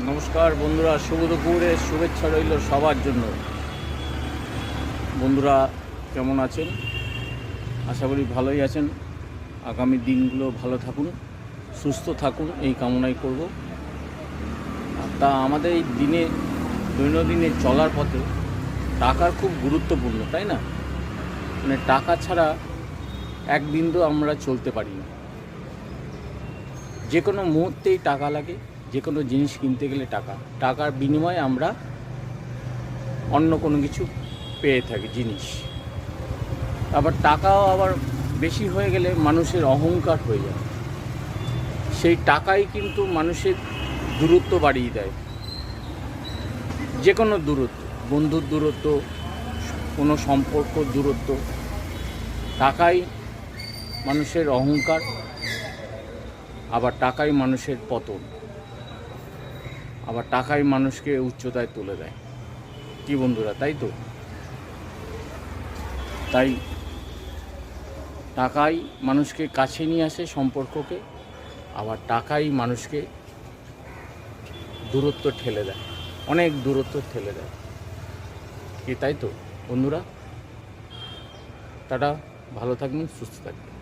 নমস্কার বন্ধুরা, শুভ দুপুরের শুভেচ্ছা রইল সবার জন্য। বন্ধুরা কেমন আছেন? আশা করি ভালোই আছেন। আগামী দিনগুলো ভালো থাকুন, সুস্থ থাকুন, এই কামনাই করব। তা আমাদের এই দিনে দৈনন্দিনে চলার পথে টাকার খুব গুরুত্বপূর্ণ, তাই না? মানে টাকা ছাড়া এক বিন্দু আমরা চলতে পারি না। যে কোনো মুহূর্তেই টাকা লাগে, যে কোনো জিনিস কিনতে গেলে টাকার বিনিময়ে আমরা অন্য কোনো কিছু পেয়ে থাকি জিনিস। আবার টাকাও আবার বেশি হয়ে গেলে মানুষের অহংকার হয়ে যায়। সেই টাকাই কিন্তু মানুষের দূরত্ব বাড়িয়ে দেয়। যে কোনো দূরত্ব, বন্ধুর দূরত্ব, কোনো সম্পর্ক দূরত্ব, টাকাই মানুষের অহংকার, আবার টাকাই মানুষের পতন, আবার টাকাই মানুষকে উচ্চতায় তুলে দেয়। কি বন্ধুরা, তাই তো? তাই টাকাই মানুষকে কাছে নিয়ে আসে সম্পর্ককে, আবার টাকাই মানুষকে দূরত্ব ঠেলে দেয়, অনেক দূরত্ব ঠেলে দেয়। কি তাই তো বন্ধুরা? টাটা, ভালো থাকবেন, সুস্থ থাকবেন।